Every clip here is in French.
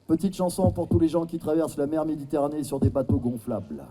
Petite chanson pour tous les gens qui traversent la mer Méditerranée sur des bateaux gonflables.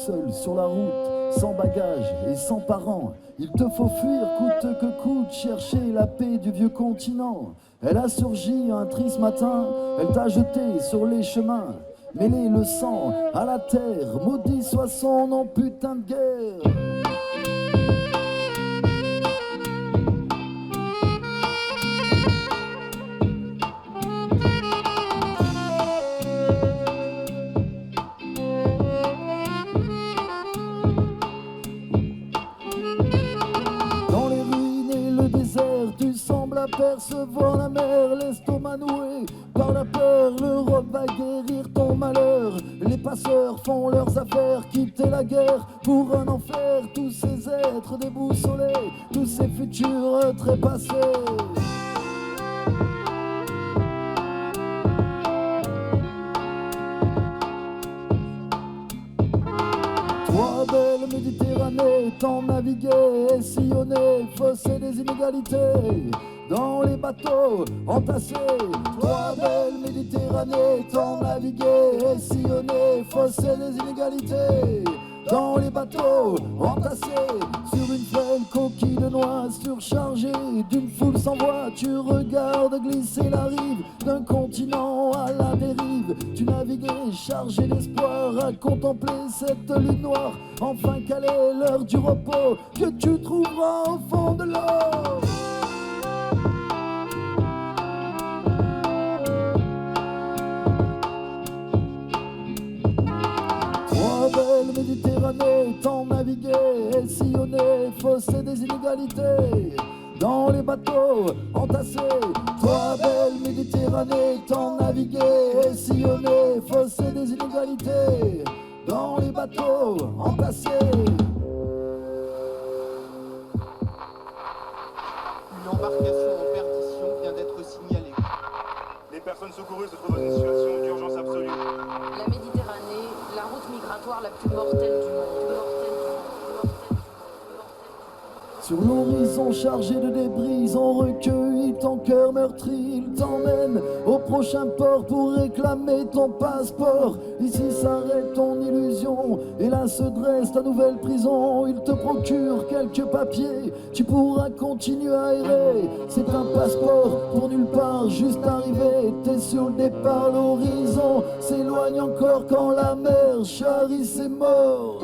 Seul sur la route, sans bagages et sans parents, il te faut fuir coûte que coûte, chercher la paix du vieux continent. Elle a surgi un triste matin, elle t'a jeté sur les chemins, mêlé le sang à la terre, maudit soit son nom, putain de guerre. Apercevoir la mer, l'estomac noué par la peur, l'Europe va guérir ton malheur. Les passeurs font leurs affaires, quitter la guerre pour un enfer. Tous ces êtres déboussolés, tous ces futurs trépassés. Toi, belle Méditerranée, tant navigué et sillonné, fossé des inégalités. Dans les bateaux entassés, toi belle Méditerranée, tant navigué et sillonné, fossé des inégalités. Dans les bateaux entassés, sur une frêle coquille de noix surchargée d'une foule sans voix, tu regardes glisser la rive d'un continent à la dérive. Tu naviguais chargé d'espoir à contempler cette lune noire. Enfin quelle est l'heure du repos que tu trouveras au fond de l'eau? Belle Méditerranée, tant navigué et sillonné, fossé des inégalités. Dans les bateaux entassés, toi belle Méditerranée, tant navigué et sillonné, fossé des inégalités. Dans les bateaux entassés. Une embarcation en perdition vient d'être signalée. Les personnes secourues se trouvent dans une situation d'urgence absolue. La Méditerranée, la route migratoire la plus mortelle du monde. Sur l'horizon chargé de débris, on recueille ton cœur meurtri. Il t'emmène au prochain port pour réclamer ton passeport. Ici s'arrête ton illusion et là se dresse ta nouvelle prison. Il te procure quelques papiers, tu pourras continuer à errer. C'est un passeport pour nulle part, juste arrivé. T'es sur le départ, l'horizon s'éloigne encore quand la mer charrie ses morts.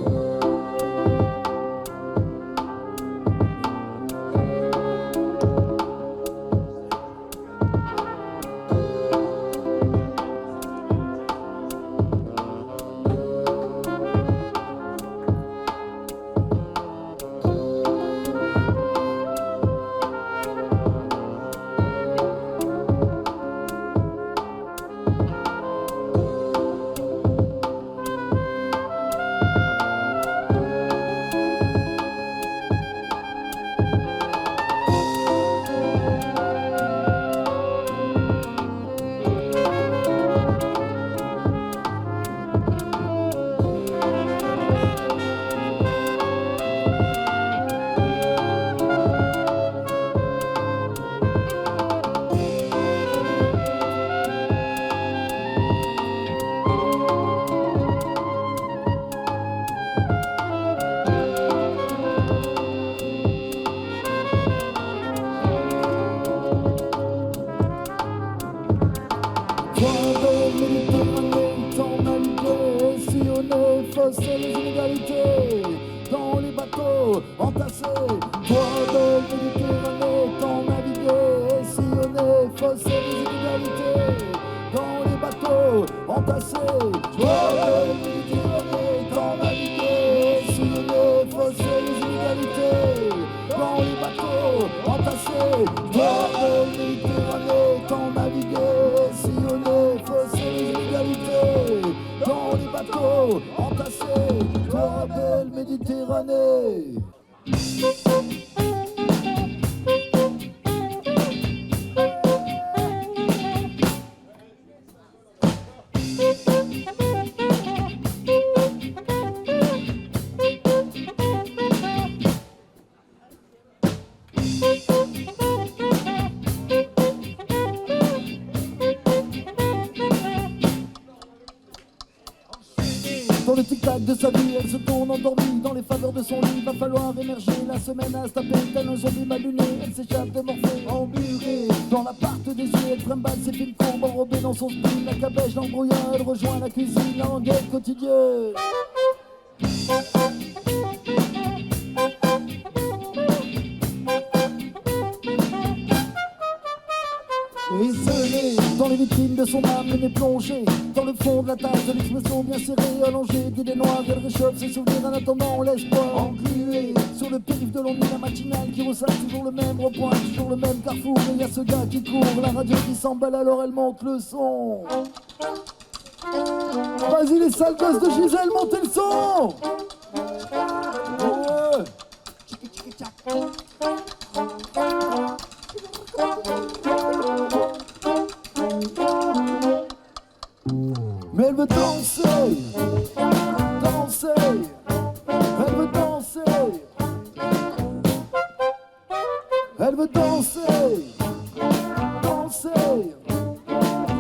fausser les inégalités dans les bateaux entassés. Toi, belle Méditerranée, tant naviguer et sillonner, fausser les inégalités dans les bateaux entassés. Toi, belle Méditerranée, tant naviguer et sillonner, fausser les inégalités dans les bateaux entassés. Toi, belle Méditerranée, tant naviguer et sillonner, fausser les inégalités dans les bateaux entassés. Toi, belle Méditerranée. Dans le tic-tac de sa vie, elle se tourne endormie dans les faveurs de son lit. Va falloir émerger, la semaine à se taper tel un zombie mal luné. Elle s'échappe de Morphée, emburée dans l'appart des yeux. Elle trimballe ses fines courbes enrobées dans son spleen. La cabèche l'embrouilla, elle rejoint la cuisine, la languette quotidienne. Isolé dans les vitrines de son âme, le nez plongé dans le fond de la tasse de l'expression bien serrée, allongée d'idées noires. Elle réchauffe ses souvenirs en attendant l'espoir. Englué sur le périph' de l'ennui, la matinale qui ressasse toujours le même rond-point, toujours le même carrefour. Et y a ce gars qui court, la radio qui s'emballe, alors elle monte le son. Vas-y les sales gosses de Gisèle, montez le son. Ouais. Mais elle veut danser, danser, elle veut danser, elle veut danser, danser,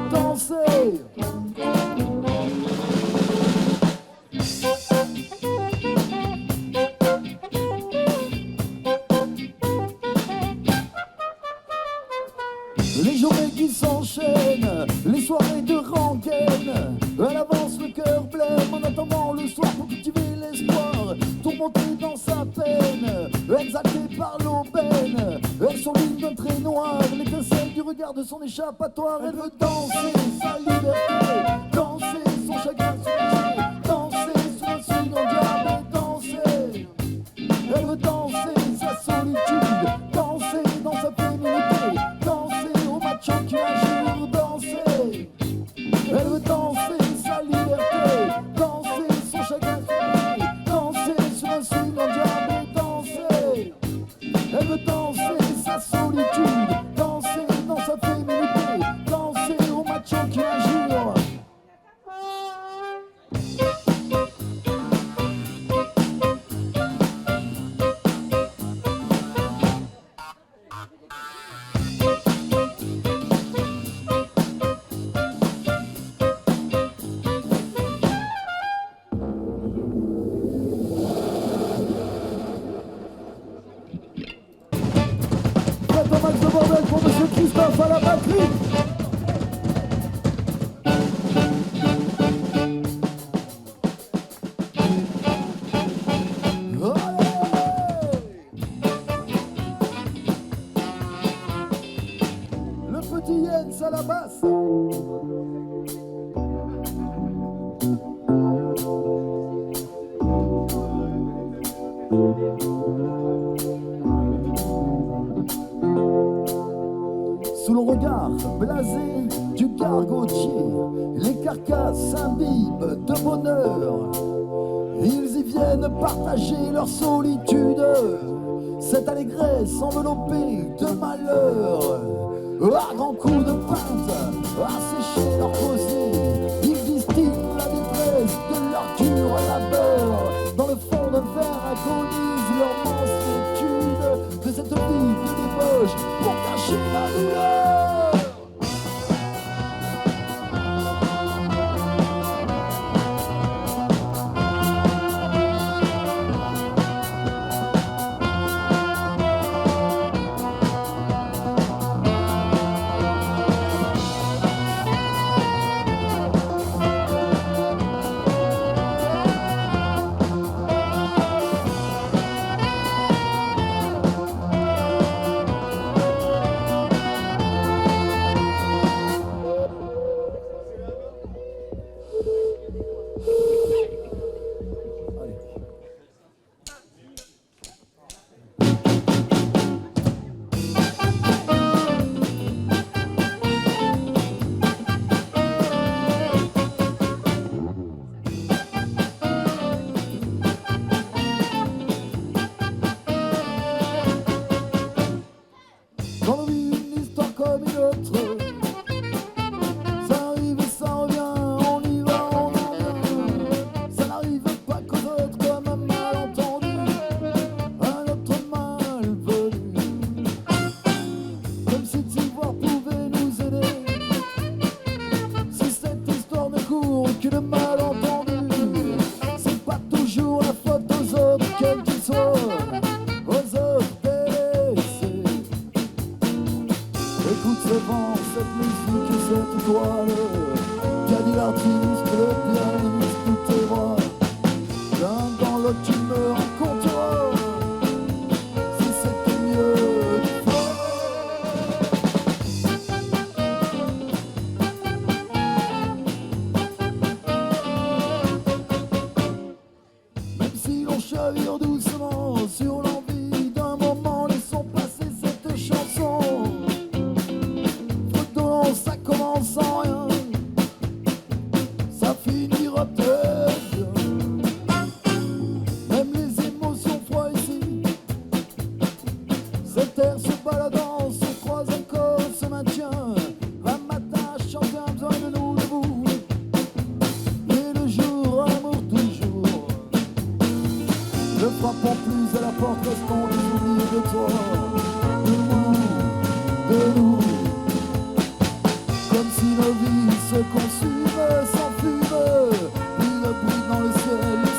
danser. Les journées qui s'enchaînent, les soirées de rengaine. Elle avance le cœur blême en attendant le soir pour cultiver l'espoir. Tourmentée dans sa peine, exaltée par l'aubaine. Elle surligne d'un trait noir, l'étincelle du regard de son échappatoire. Elle veut danser sa liberté, danser son chagrin soulagé, danser sous un signe en diable et danser. Elle veut danser sa solitude, danser dans sa féminité, danser au macho qui un jour danser. Elle veut danser sa liberté, danser son chagrin soulagé, danser sur un signe en diable et danser. Elle veut danser sa solitude, danser dans sa féminité, danser au macho qui un jour. Faites un max de bordel pour Monsieur Christophe à la batterie. Allez, le petit Jens à la basse. Sous le regard blasé du gargotier, les carcasses s'imbibent de bonheur. Ils y viennent partager leur solitude, cette allégresse enveloppée de malheur. À grands coups de pinte, assécher leur rosée, ils distillent la détresse de leur dur labeur. Dans le fond d'un verre agonisent leur mansuétude de cette vie de débauche pour cacher la douleur. autre. Ça arrive et ça revient, on y va, on en vient. Ça n'arrive pas qu'aux autres comme un malentendu, un autre mal venu. Comme si t'y-voir pouvait nous aider, si cette histoire ne court que de malentendus. C'est pas toujours la faute aux autres, quels qu'ils soient, aux autres délaissés. Écoute ce vent, cette musique et cette toile, qu'a dit l'artiste, le pianiste, tout est vrai. L'un dans l'autre tu me rencontreras, si c'était mieux de faire. Même si l'on chavire doucement sur l'envie d'un moment, laissons passer cette chanson. Faute ça commence en rien, ça finira peut-être bien. Même les émotions froides ici, cet air se baladant, se croise encore, se maintient. Un matin, chanter a besoin de nous, de vous. Et le jour, amour toujours. Ne frappons plus à la porte, restons désunis de toi, de nous. Comme si nos vies se consument, s'enfument, plus de bruit dans le ciel, le ciel.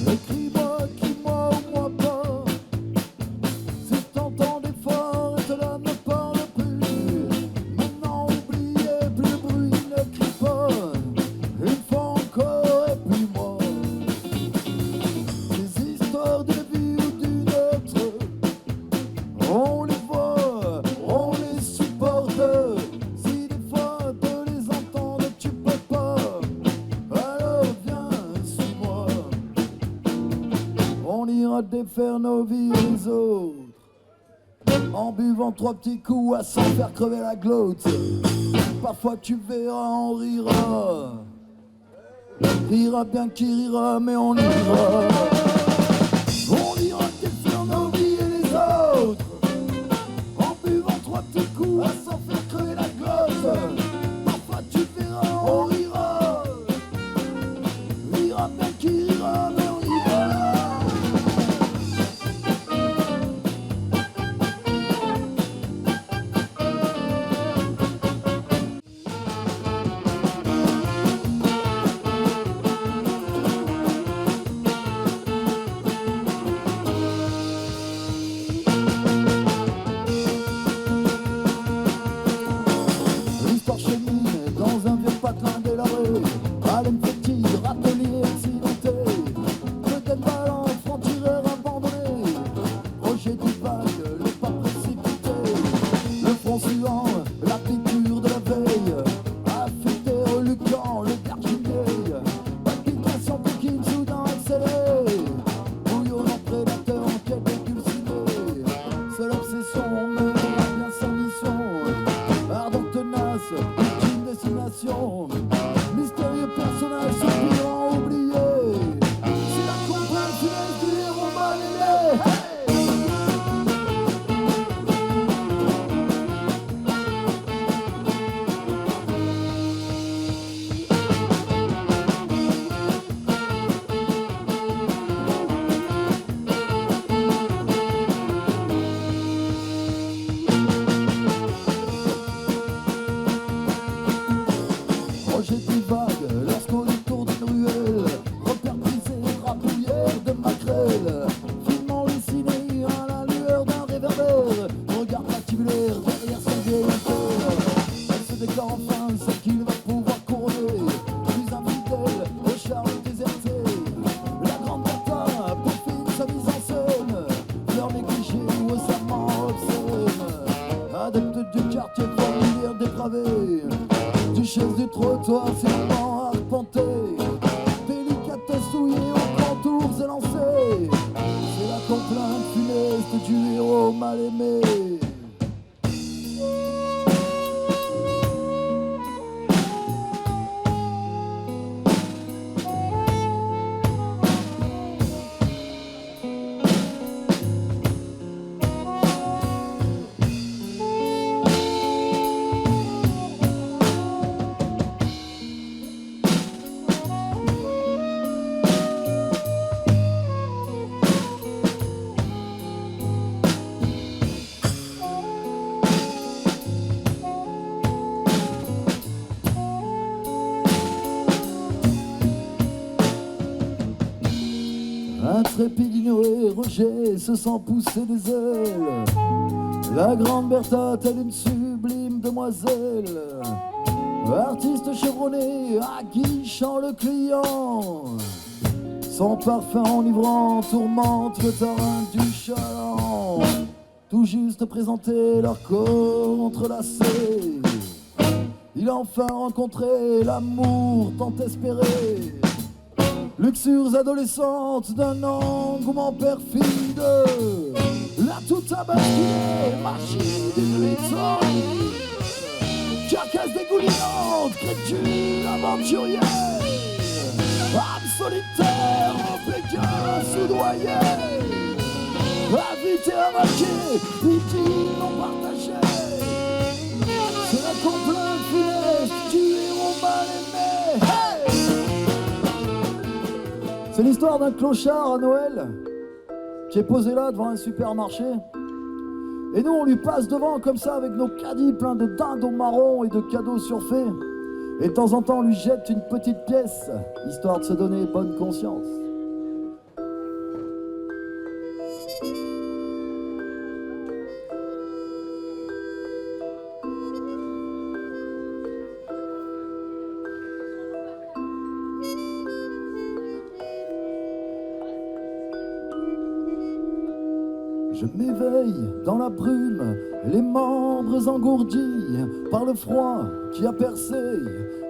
Écris-moi qui moi ou moi pas, si t'entends fort et cela ne parle plus. Maintenant oubliez, plus le bruit ne crie pas, une fois encore et puis moi. Des histoires de vie ou d'une autre, on les voit, on les supporte. Si des fois de les entendre tu peux pas, alors viens, suis-moi. On ira défaire nos vies les autres, en buvant 3 petits coups à s'en faire crever la glotte. Parfois tu verras, on rira. Rira bien qui rira, mais on ira. On ira défaire nos vies et les autres, en buvant 3 petits coups à s'en faire crever la glotte. Parfois tu verras, on rira. Rira bien qui rira, mais on ira. gravée, duchesse du trottoir finement arpenté, délicatesse souillée aux contours élancés. C'est la complainte funeste du héros mal aimé. Intrépide, ignoré, rejet, se sent pousser des ailes. La grande Bertha, telle une sublime demoiselle, artiste chevronné, aguichant le client. Son parfum enivrant tourmente le terrain du chaland. Tout juste présenté, leur corps entrelacés, il a enfin rencontré l'amour tant espéré. Luxures adolescentes d'un engouement perfide, là tout a basculé, machine d'une victoire. Carcasse dégoulinante, créature aventurière, âme solitaire, obligée, soudoyée, invité à marquer, utile non partagé. C'est la complainte funeste du héros mal aimé. Hey! C'est l'histoire d'un clochard à Noël qui est posé là devant un supermarché. Et nous, on lui passe devant comme ça avec nos caddies pleins de dindons marrons et de cadeaux surfaits. Et de temps en temps, on lui jette une petite pièce, histoire de se donner bonne conscience. Je m'éveille dans la brume, les membres engourdis par le froid qui a percé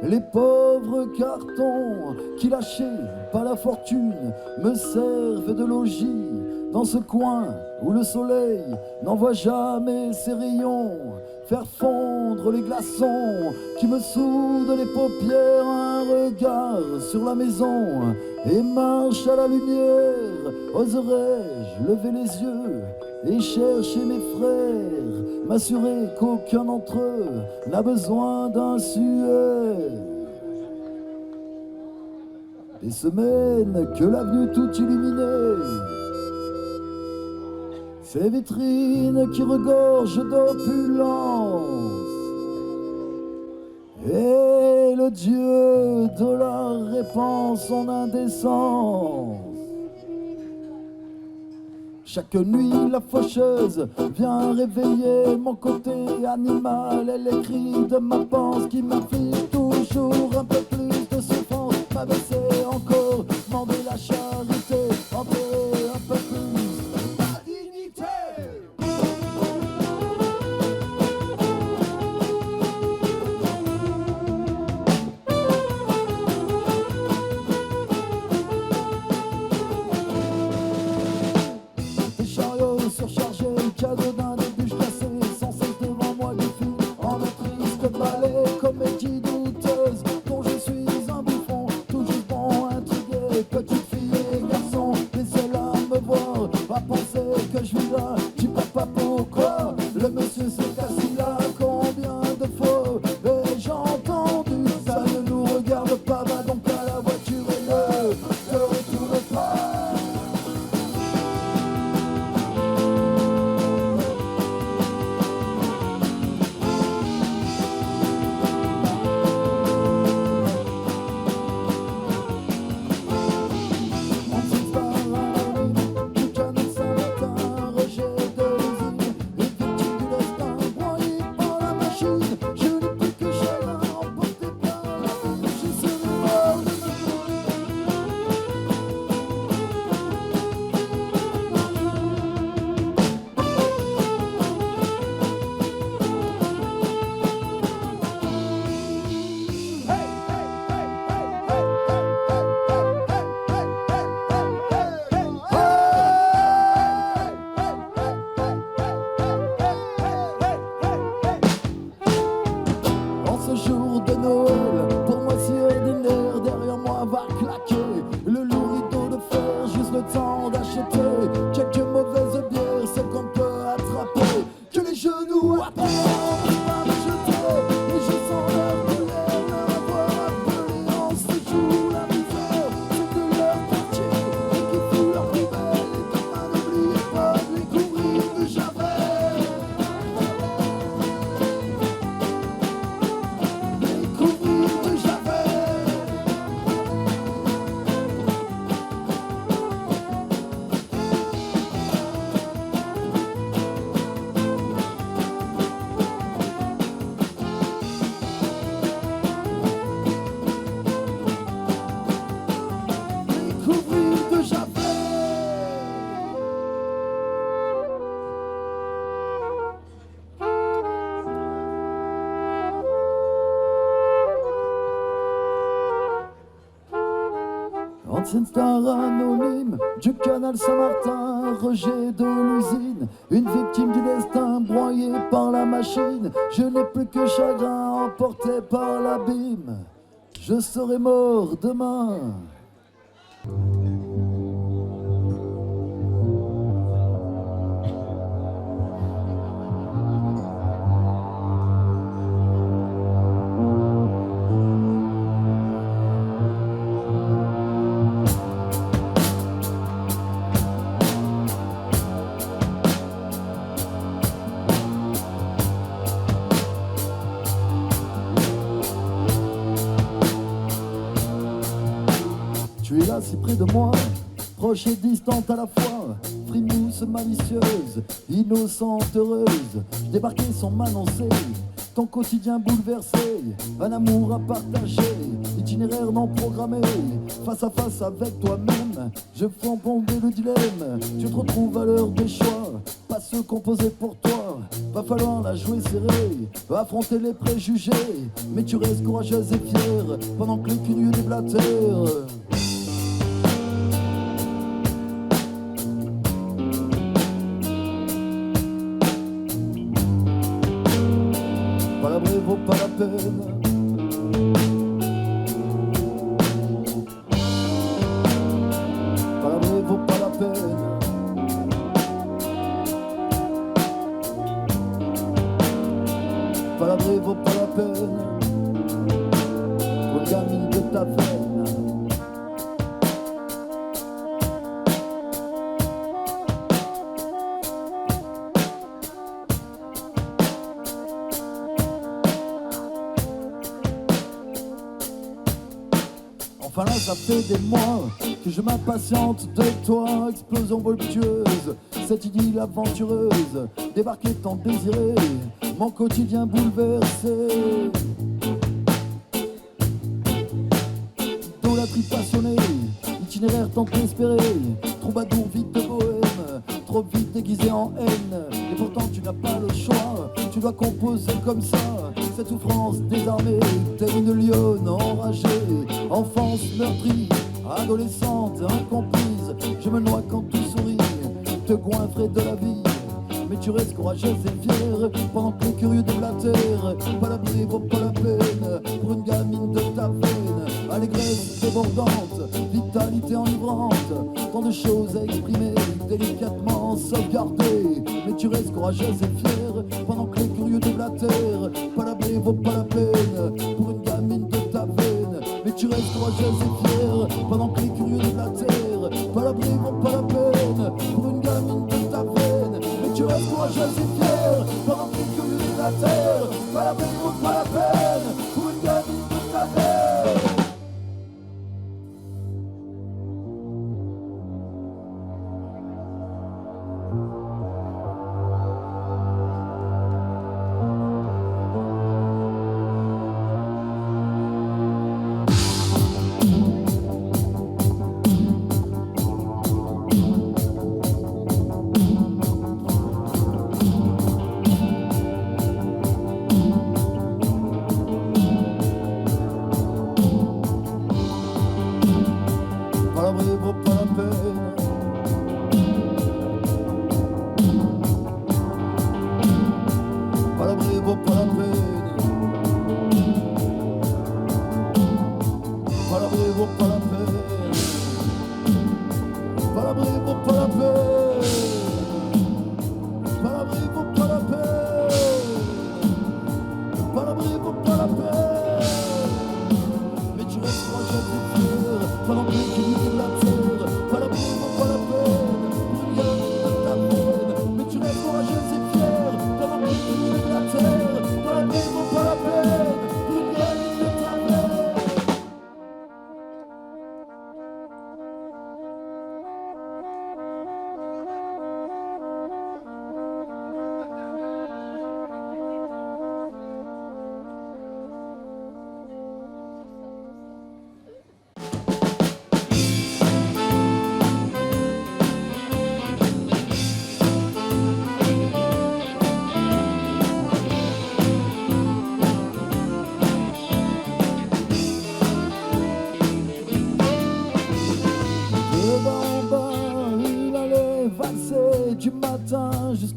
les pauvres cartons qui, lâchés par la fortune, me servent de logis dans ce coin où le soleil n'envoie jamais ses rayons faire fondre les glaçons qui me soudent les paupières. Un regard sur la maison et marche à la lumière. Oserais-je lever les yeux et chercher mes frères, m'assurer qu'aucun d'entre eux n'a besoin d'un suaire? Des semaines que l'avenue tout illuminée, ces vitrines qui regorgent d'opulence, et le dieu de la répand son indécence. Chaque nuit la faucheuse vient réveiller mon côté animal. Elle écrit de ma panse qui m'inflige toujours un peu plus de souffrance. M'abaisser encore, demander la charité, enterrer un peu plus ma dignité. Surchargé, cadeau d'un début cassé, sans cesse devant moi des filles en un triste ballet, comédie douteuse dont je suis un bouffon, tout juste bon, intrigué, petite fille et garçon, laissez-la Ancienne star anonyme du canal Saint-Martin, rejet de l'usine, une victime du destin broyée par la machine. Je n'ai plus que chagrin emporté par l'abîme, je serai mort demain. Tu es là si près de moi, proche et distante à la fois, frimousse malicieuse, innocente, heureuse. Débarquer sans m'annoncer, ton quotidien bouleversé, un amour à partager, itinéraire non programmé, face à face avec toi-même, je fais bomber le dilemme. Tu te retrouves à l'heure des choix, pas ceux composés pour toi. Va falloir la jouer serrée, affronter les préjugés, mais tu restes courageuse et fière, pendant que les curieux déblatèrent. Palabrer vaut pas la peine. Palabrer vaut pas la peine. Palabrer vaut pas la peine. Pour le gamine de ta veine. Enfin là ça fait des mois que je m'impatiente de toi. Explosion voluptueuse, cette idylle aventureuse, débarquer tant désiré, mon quotidien bouleversé. Idolâtrie passionnée, itinéraire tant espéré, troubadour vide de bohème, trop vite déguisé en haine. Et pourtant tu n'as pas le choix, tu dois composer comme ça. Cette souffrance désarmée, telle une lionne enragée, enfance meurtrie, adolescente incomprise. Je me noie quand tu souris, te goinfrer de la vie. Mais tu restes courageuse et fière, pendant que les curieux déblatèrent. Pas l'abri vaut pas la peine, pour une gamine de ta veine. Allégresse débordante, vitalité enivrante, tant de choses à exprimer, délicatement sauvegardées. Mais tu restes courageuse et fière, pendant que les curieux déblatèrent. Pas l'abri vaut pas la peine, pour une gamine de ta veine. Mais tu restes courageuse et fière, pendant que les curieux déblatèrent. Pas l'abri vaut pas la peine, pour une gamine de ta veine. Mais tu restes courageuse et fière, pendant que les curieux déblatèrent. Pas l'abri vaut pas la peine, pour une gamine de ta veine.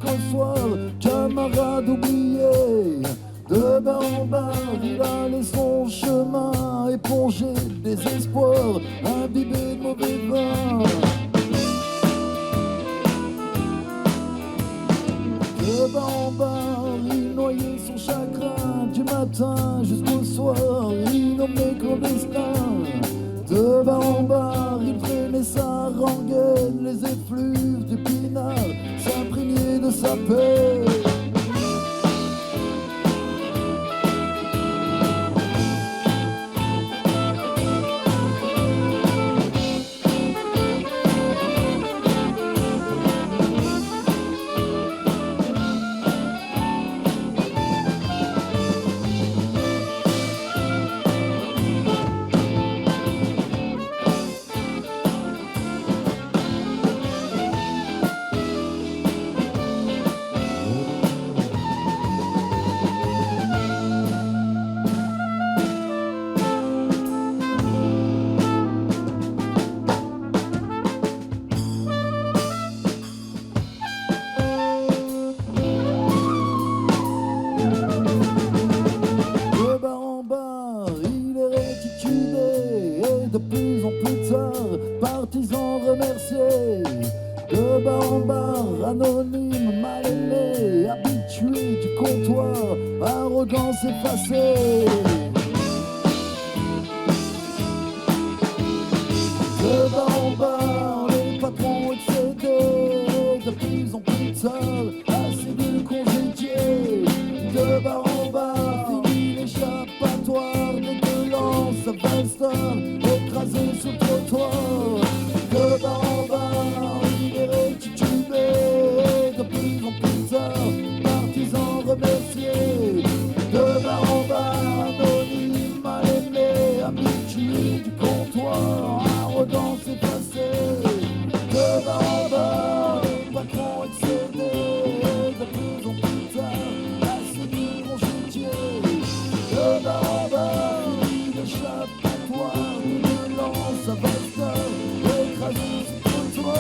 jusqu'au soir, camarade oublié. De bar en bar, il allait son chemin, épongé de désespoir, imbibé de mauvais vin. De bar en bar, il noyait son chagrin, du matin jusqu'au soir, il nommait clandestin. De bar en bar, il traînait sa rengaine, les effluves du pinard s'imprégnaient de sa paix. De plus en plus tard, partisans remerciés. De bar en bar, anonyme, mal aimé, habitué du comptoir, arrogance effacée. De bar en bar, les patrons excédés. De plus en plus tard, assez de congédiés. De bar en bar, fini l'échappatoire des violences à Valstar, écrasé sous le trottoir. De bar en bar, libéré, titubé. De plus en plus tard, partisans remerciés. De bar en bar, anonyme, mal aimé, habitué du comptoir, arrogance effacée. De bar en bar, patron excédé. De plus en plus tard, assez de congédiés. De bar en bar, l'échappatoire de violence à Valstar, écrasé sous le trottoir.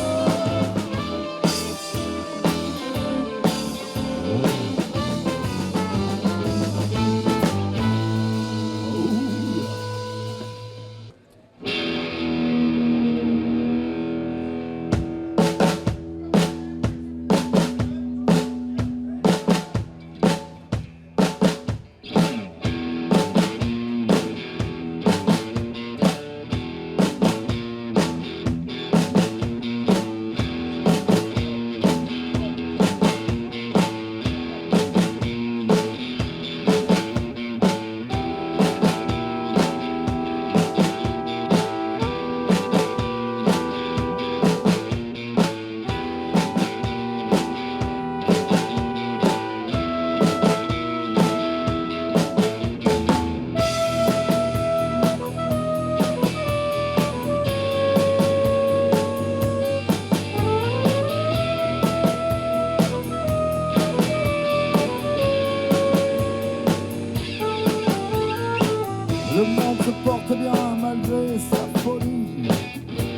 Le monde se porte bien malgré sa folie.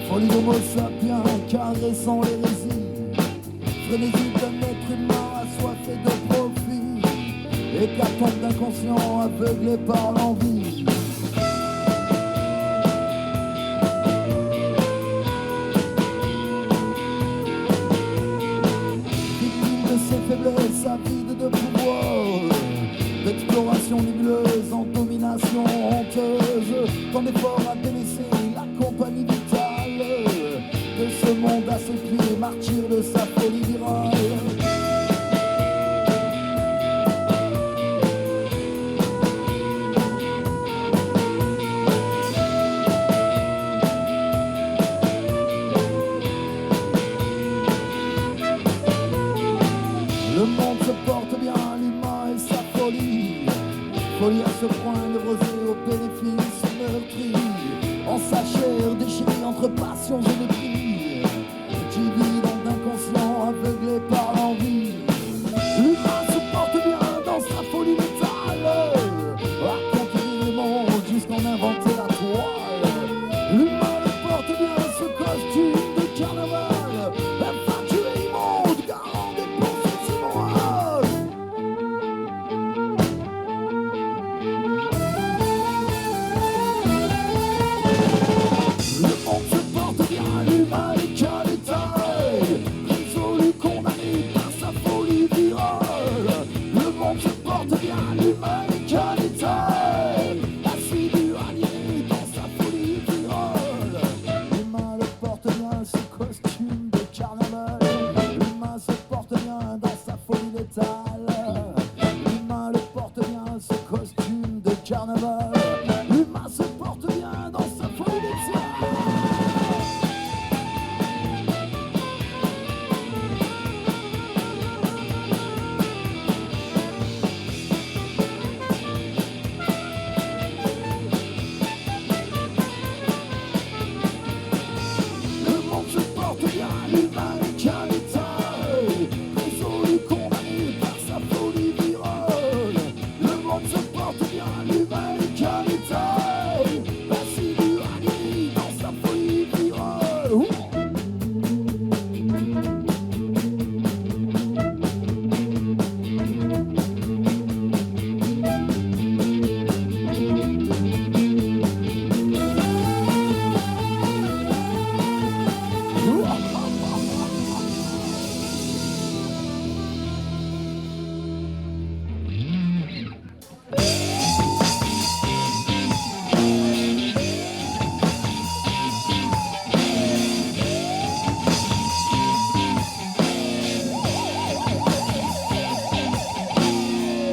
Folie d'homo sapiens caressant l'hérésie. Frénésie d'un être humain assoiffé de profit. Hécatombe d'inconscients aveuglés par l'envie. Victime de ses faiblesses, avide de pouvoir, d'exploration nébuleuse en domination honteuse, tant d'efforts à délaisser la compagnie vitale de ce monde à ses pieds, martyr de sa folie virale. Le monde se porte bien, l'humain et sa folie. Folie à ce point névrosée au bénéfice meurtri. En sa chair déchirée entre passions et mépris. Divide d'inconscient aveuglé par l'envie. L'humain se porte bien dans sa folie vitale. À conquérir le monde jusqu'en inventer la toile. L'humain le porte bien ce costume de carnaval. Infatué immonde, garant des pensées. sale. L'humain le porte bien, ce costume de carnaval. L'humain se porte bien dans sa folie d'étiale. Le monde se porte bien, l'humain est qu'un détail. Résolu, condamné par sa folie virale. Le monde se porte bien, l'humain est qu'un détail. Vassilu Agui dans sa folie virale.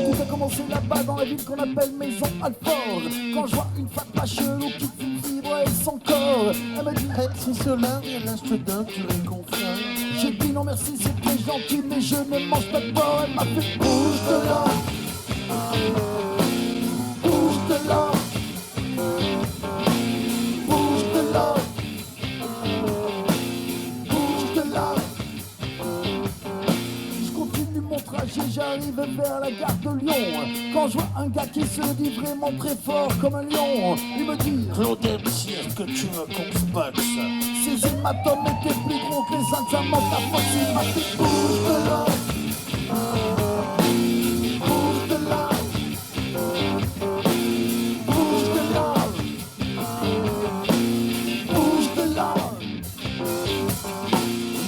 Tout a commencé là-bas dans la ville qu'on appelle Maison Alfort. Quand je vois une femme pas chelou qui fait vibrer son corps, elle me dit hey, c'est cela, et là je te donne du réconfort. J'ai dit non merci, c'est très gentil, mais je ne mange pas de porc. Elle m'a fait bouge de là, bouge de là, bouge de là, bouge de là. Je continue mon trajet, j'arrive vers la gare de Lyon. Quand je vois un gars qui se dit vraiment très fort comme un lion, il me dit Claude MC, est-ce que tu veux qu'on se boxe? Ses hématomes étaient plus gros que les interdits de la force. Il m'a fait bouge de là, bouge de là, bouge de là, bouge de là.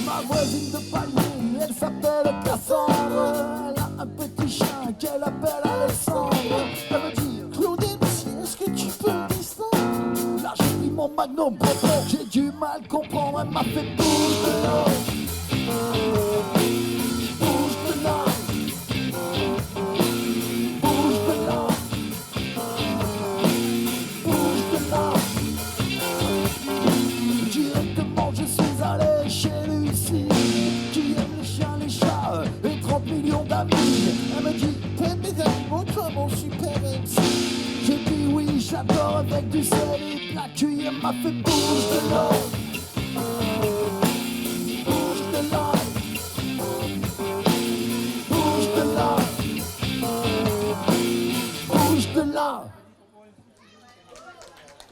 Ma voisine de palier, elle s'appelle Cassandre. Elle a un petit chien qu'elle appelle Alexandre. Elle me dit Claude MC, est-ce que tu peux me descendre? Là j'ai mis mon magnum propre, j'ai du mal à comprendre. Elle m'a fait bouge de là, bouge de là, bouge de là, bouge de là. Directement je suis allé chez Lucie, qui aime les chiens, les chats et 30 millions d'amis. Elle me dit t'aimes les animaux toi mon super MC? J'ai dit oui, j'adore avec du sel et de la cuillère. M'a fait bouge de là, bouge de là, bouge de là, bouge de là.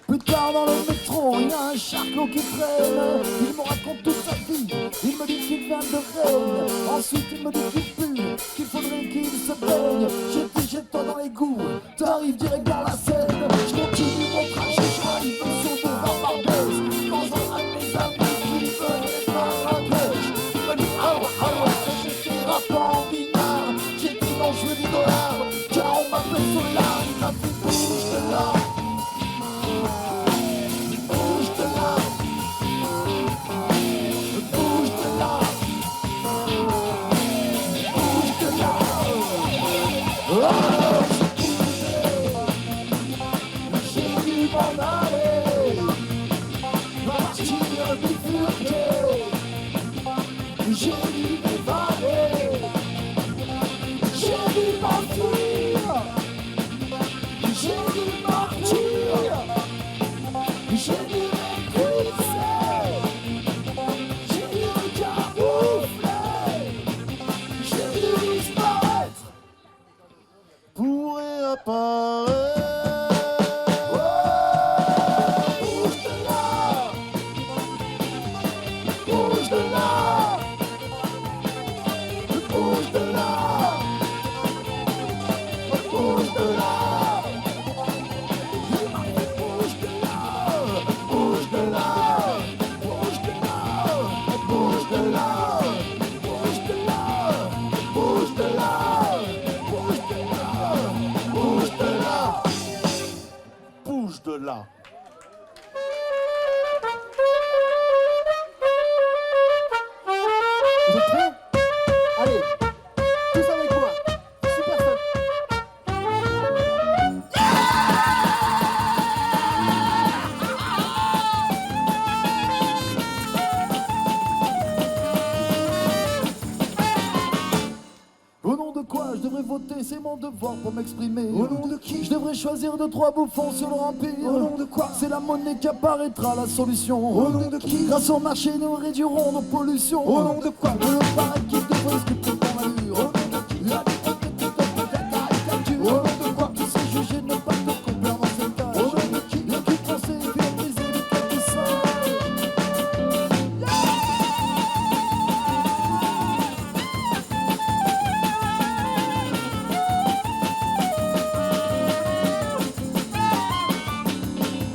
Plus tard dans le métro, il y a un charcot qui traîne. Il me raconte toute sa vie, il me dit qu'il vient de Rennes. Ensuite il me dit qu'il pue, qu'il faudrait qu'il se baigne. J'ai dit jette-toi dans l'égout, t'arrives direct dans la Seine. Je continue mon trajet, j'arrive sur de Barbès. Quand je vois un de mes amis qui veulent être à la pêche, il me dit ah ouais, j'étais rapport en binard. J'ai dit non, je veux des dollars, car on m'appelle Solar. Il m'a fait bouge de là, bouge de là, bouge de là, bouge de là. Oh, j'ai dû m'en aller, partir bifurquer. J'ai dû m'évader, j'ai dû m'enfuir, j'ai dû partir. J'ai dû m'éclipser, j'ai dû me camoufler, j'ai dû disparaître pour réapparaître. Oh, bouge de là, bouge de là, bouge de là, bouge de là. Bouge de là, je devrais voter, c'est mon devoir pour m'exprimer. Au nom de qui? Je devrais choisir 2-3 bouffons sur leur empire. Au nom de quoi? C'est la monnaie qui apparaîtra la solution. Au nom de qui? Grâce au marché, nous réduirons nos pollutions. Au nom de quoi? Le paradis devrait sculpter ton allure. Au nom de qui? La liberté de ta caricature. Au nom de quoi? Tu sais juger, ne pas te complaire dans cette tâche. Au nom de qui? La vie de penser, puis briser les quelques seins.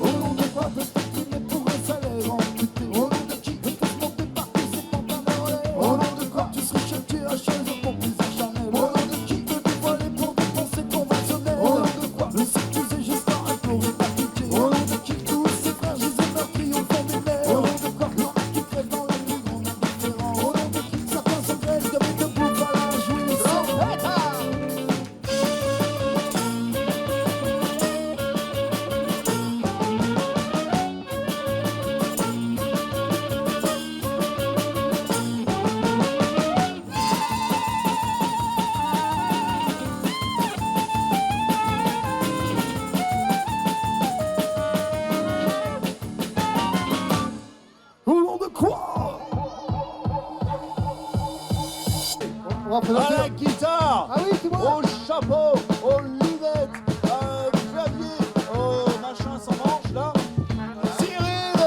Au nom de quoi te taquiner pour un salaire amputé? Au nom de qui? Et te monter par tous ces pantalons en l'air. Au nom de quoi? Tu serais cherché à chaise pour plaisir charnel. Au nom de qui? Te dévoiler pour des pensées conventionnelles. Au nom de quoi? Le s'accuser juste à implorer ta pitié. Au nom de qui? Tous ces fragiles meurtris au fond des mers. Au nom de quoi? Il y en a qui crèvent dans la plus grande indifférence. Au nom de qui? Certains se grèvent comme des debout à la jouissance. Au nom de quoi? On va présenter. À la guitare, Ah oui, c'est moi. au chapeau, aux lunettes, au clavier, au machin sans manche là, Cyril.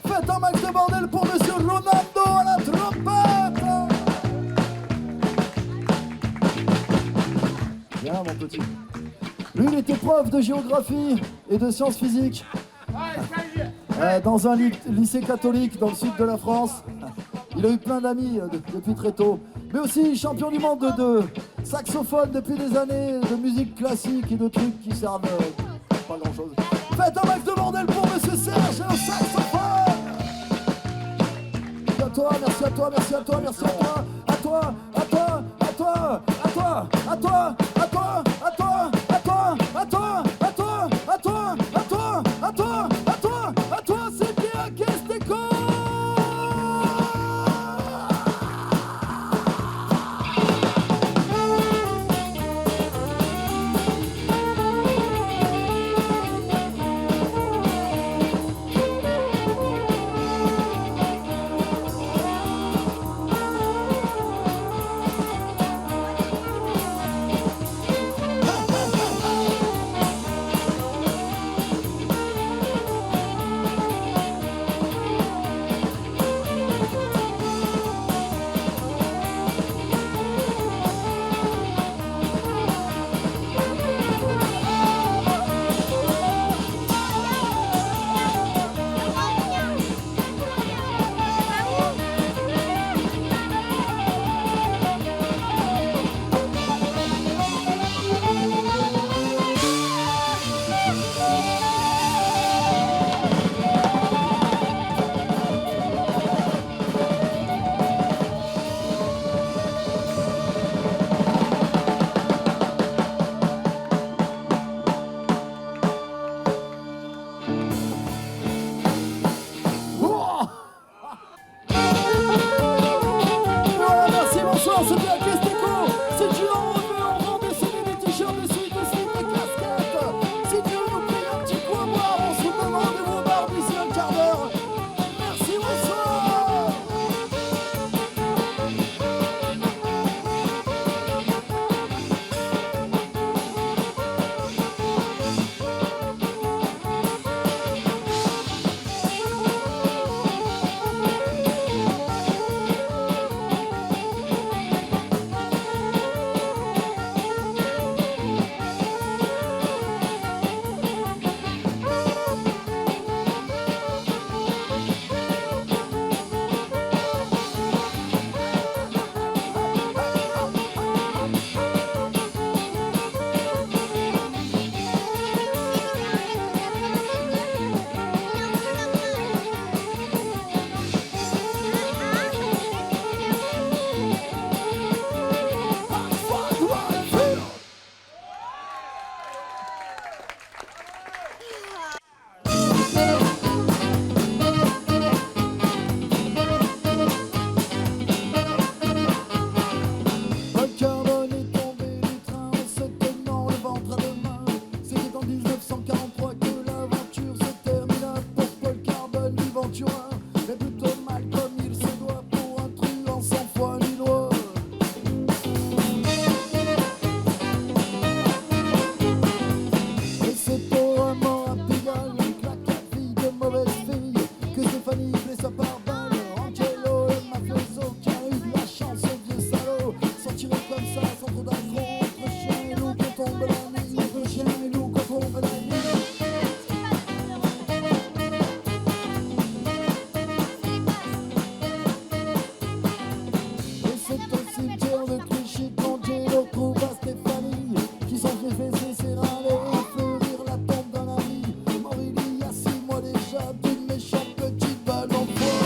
Faites un max de bordel pour Monsieur Ronaldo à la trompette. Bien mon petit. Lui il était prof de géographie et de sciences physiques dans un lycée catholique dans le sud de la France. Il a eu plein d'amis depuis très tôt. Mais aussi champion du monde de saxophone depuis des années, de musique classique et de trucs qui servent pas grand chose. Faites un max de bordel pour Monsieur Serge au saxophone. Merci à toi, merci à toi, merci à toi, merci à toi, à toi, à toi, à toi, à toi, à toi, à toi, à toi, à toi, à toi, à toi, à toi, à toi, à toi, à toi, à toi, c'est bien Kesteco. Voilà, merci, bonsoir, c'est bien Kesteco. Si tu en veux, on vend des CD, des t-shirts, des sweats, des slips, des casquettes. Si tu veux nous payer un petit coup à boire, on se donne rendez-vous au bar d'ici un quart d'heure. Merci, bonsoir. cœur de Clichy quand j'ai retrouvé à Stéphanie qui sont fait fesser ses râlets et fleurir la tombe d'un ami. Mort il y a 6 mois déjà d'une méchante petite balle en poing.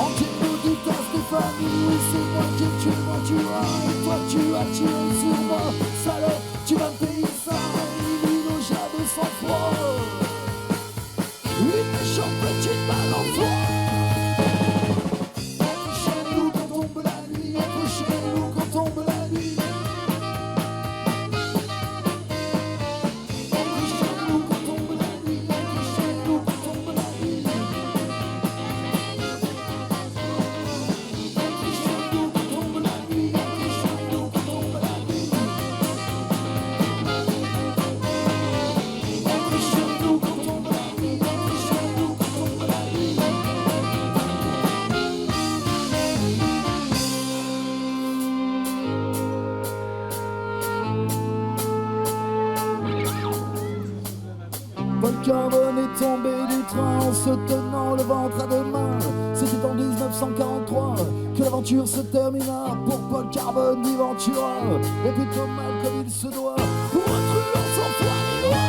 Angelo dit à Stéphanie, c'est moi qui ai tué mon tueur et toi tu as tiré sur moi. Salope, tu vas me payer ça. Il est déjà de sang-froid. Une méchante petite balle en toi. Entre chez nous quand tombe la nuit, entre chez nous quand tombe la nuit. Entre chez nous quand tombe la nuit, entre chez nous quand tombe la nuit. Entre chez nous quand tombe la nuit, entre chez nous quand tombe la nuit. Entre chez nous quand tombe la nuit, entre chez nous quand tombe la nuit. Paul Carbone est tombé du train en se tenant le ventre à deux mains. C'était en 1943 que l'aventure se termina pour Paul Carbone dit Ventura. Et puis comme mal comme il se doit, pour un truand sans foi ni loi.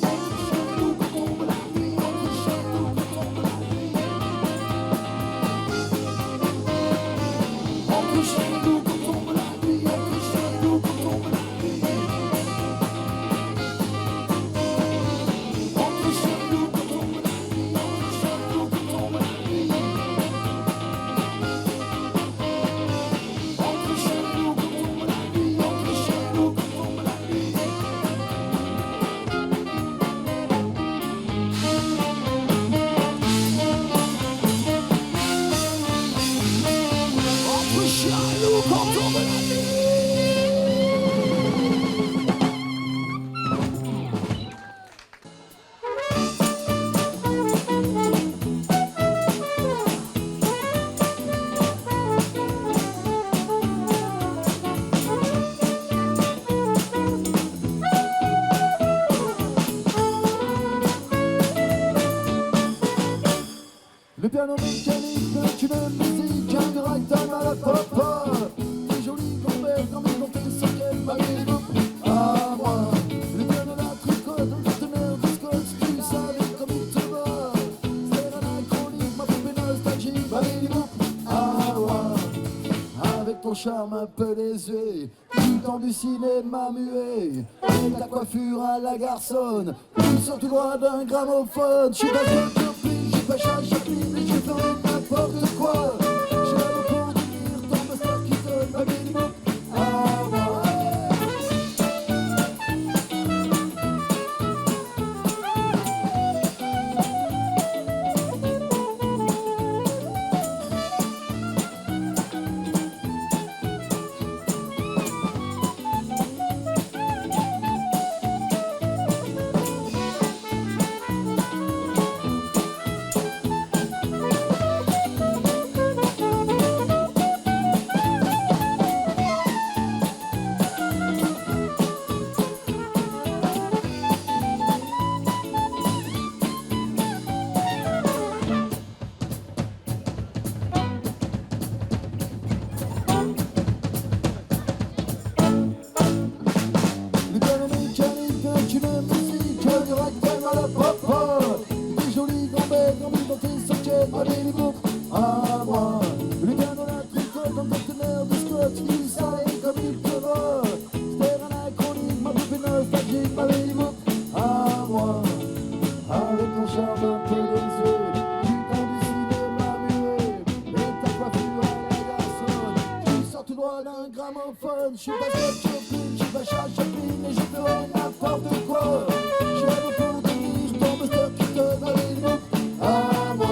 Entre chez nous quand tombe la nuit, entre chez nous quand tombe la nuit. Entre chez nous quand tombe la nuit, entre chez nous quand tombe la nuit. Entre chez nous quand tombe la nuit, entre chez nous quand tombe la nuit. Entre chez nous quand tombe la nuit, entre chez nous quand tombe la nuit. Entre chez nous quand tombe la nuit. Le piano mécanique est une musique, un ragtime à la papa. Des jolis gambères comme ils ont fait sur quel baguette. À moi, le piano la tricote, un partenaire de Scott, tu savais comme il te va. C'est anachronique, ma poupée nostalgique, baguette. À moi, avec ton charme un peu désuet, du temps du cinéma muet, et ta coiffure à la garçonne, tu sors tout droit d'un gramophone. Je suis pas surpris, je suis pas Chaplin, et je ferai n'importe quoi. J'aime pour dire ton master qui donne ma minimum à moi. Le piano mécanique est une musique, du ragtime à la papa. Des jolis gambères comme ils ont fait sur quel baguette. À moi, le piano la tricote, un partenaire de Scott, tu savais comme il te va. C'était anachronique, ma poupée nostalgique, baguette. À moi, avec ton charme un peu désuet, du temps du cinéma muet, et ta coiffure à la garçonne, tu sors tout droit d'un gramophone. Je suis pas Scott Chaplin, je suis pas Charles Chaplin, et je ferai n'importe quoi. J'aime pour dire ton master qui te donne à moi.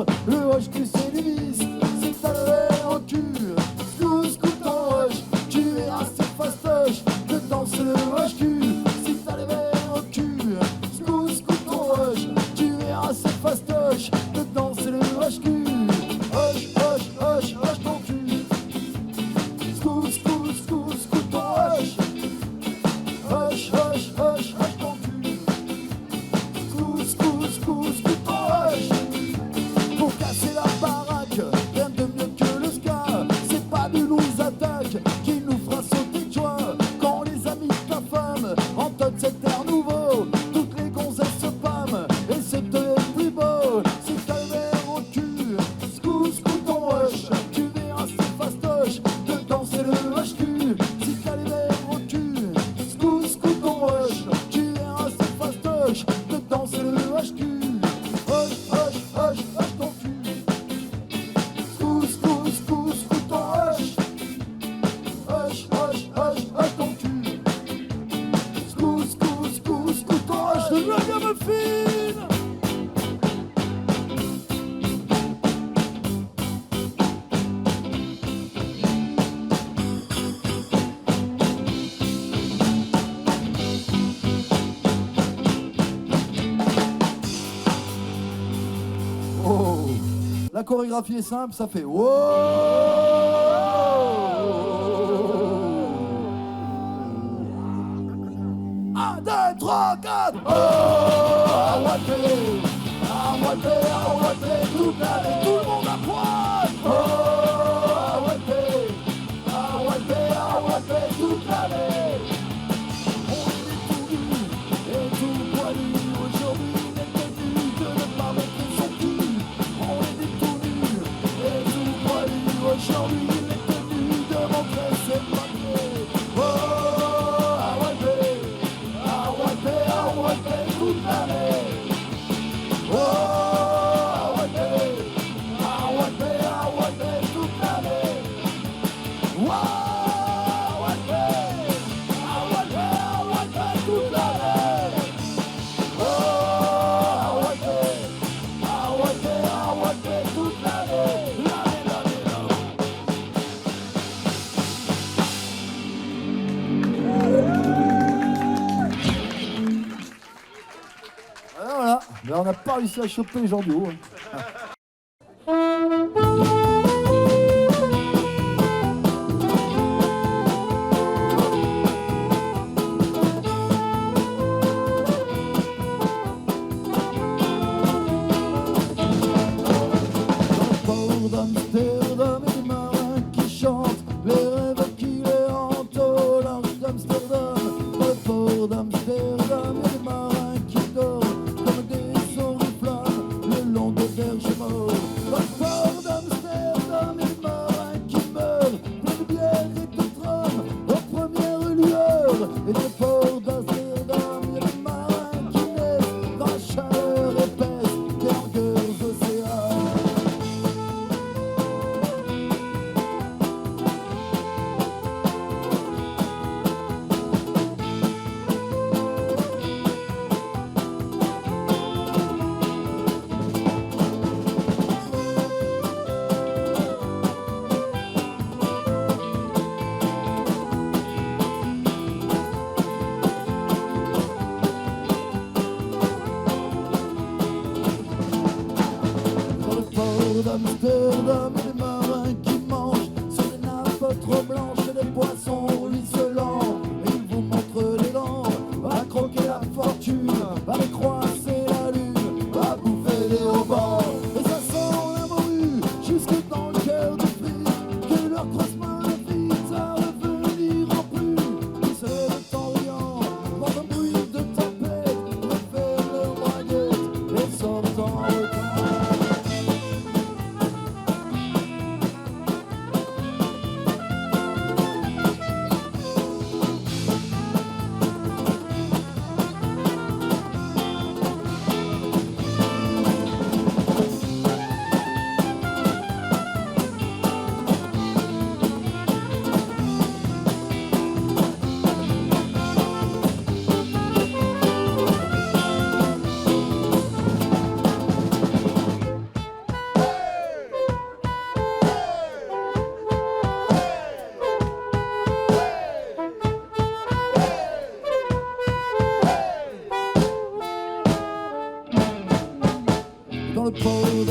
verre, le HQ c'est du vice. Si t'as le verre au cul, scoot ton rush, tu verras c'est fastoche de danser le HQ. Si t'as le verre au cul, scoot ton rush, tu verras c'est fastoche de danser le HQ. Hush ton cul. Scoot ton rush. Hush ton cul. Scoot ton rush. Pour casser la baraque, rien de mieux que le ska. C'est pas de nous attaque qui nous fera sauter de joie. Quand les amis de ta femme entonnent cet air nouveau, toutes les gonzesses se pâment et c'est eux les plus beaux. Si t'as le verre au cul, scoot ton rush, tu verras c'est fastoche de danser le HQ. Si t'as les verres au cul, scoot ton rush, tu verras c'est fastoche de danser le HQ. Hush ton cul. Scoot ton rush. Hush ton cul. Scoot ton rush. De la gamme fine. Oh, la chorégraphie est simple, ça fait wow. 1, 2, 3, 4. Oh, I want it, toute l'année, tout le monde à poil. Oh, I want it, toute l'année. On est tout nu et tout poilu. Aujourd'hui, il est tenu de ne pas mettre son cul. On est tout nu et tout poilu. Aujourd'hui, il est tenu de montrer ses papiers. Oh, I want it, toute l'année. Oh, I want it, toute l'année. Wow, I want it, toute l'année. Oh, I want it, toute l'année. Voilà, mais on n'a pas réussi à choper les gens du haut. Port d'Amsterdam et des marins qui chantent les rêves qui les hantent au large d'Amsterdam. Dans le port d'Amsterdam et des marins qui dorment comme des oriflammes le long des berges morts. Dans le port d'Amsterdam et des marins qui meurent plein de bière et de rhum aux premières lueurs. Et dans le port d'Amsterdam et des marins qui naissent dans la chaleur épaisse des longueurs océanes. Dans le port d'Amsterdam, des marins qui mangent sur des nappes trop blanches et des poissons ruisselants. Et ils vous montrent les dents, à croquer la fortune, à croiser la lune, à bouffer des haubans. Et ça sent la morue jusque dans le cœur du fric, que leur croisement invite à revenir en plus. Ils se lèvent en riant, dans un bruit de tempête, refaire leur braguette et sortent en retard.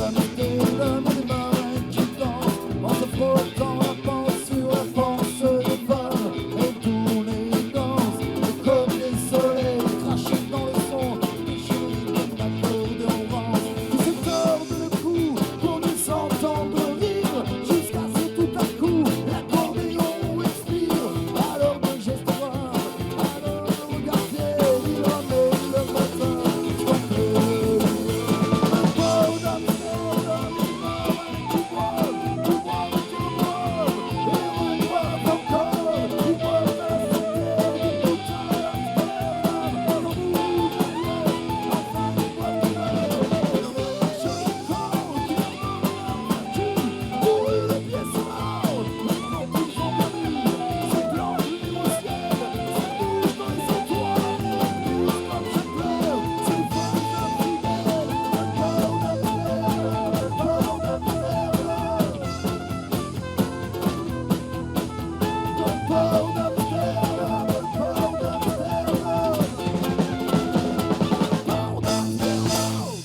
Amsterdam, des marins qui dansent en se frottant la panse sur la panse des femmes. Et tous les danses, et comme les soleils crachés dans le son, des chéris comme l'accordéon rance, qui se tordent le cou pour nous entendre rire, jusqu'à ce que tout à coup l'accordéon expire. Alors de gestes rares, alors de regards fiers, il ramène le matin, soit que Port d'Amsterdam, les marins qui boivent, qui boivent, qui boivent, et reboivent encore, qui boivent à la santé du boutin d'Amsterdam, dans le bout derrière, la femme qui boit du verre, et le marche le corps qui leur vaincu, pourri les pieds sur l'or, mais quand ils ont bien vu, ces blancs lumineux au ciel, s'amusent dans les étoiles, poussent comme ça pleure, ces femmes infidèles, le port d'Amsterdam, le port d'Amsterdam, le port d'Amsterdam, le port d'Amsterdam.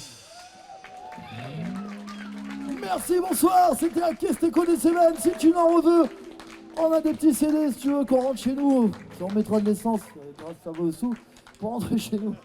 Merci, bonsoir, c'était la Kesteco des Cévennes. Si tu n'en veux, on a des petits CD si tu veux qu'on rentre chez nous. On mettra de l'essence, grâce à vos sous, pour rentrer chez nous.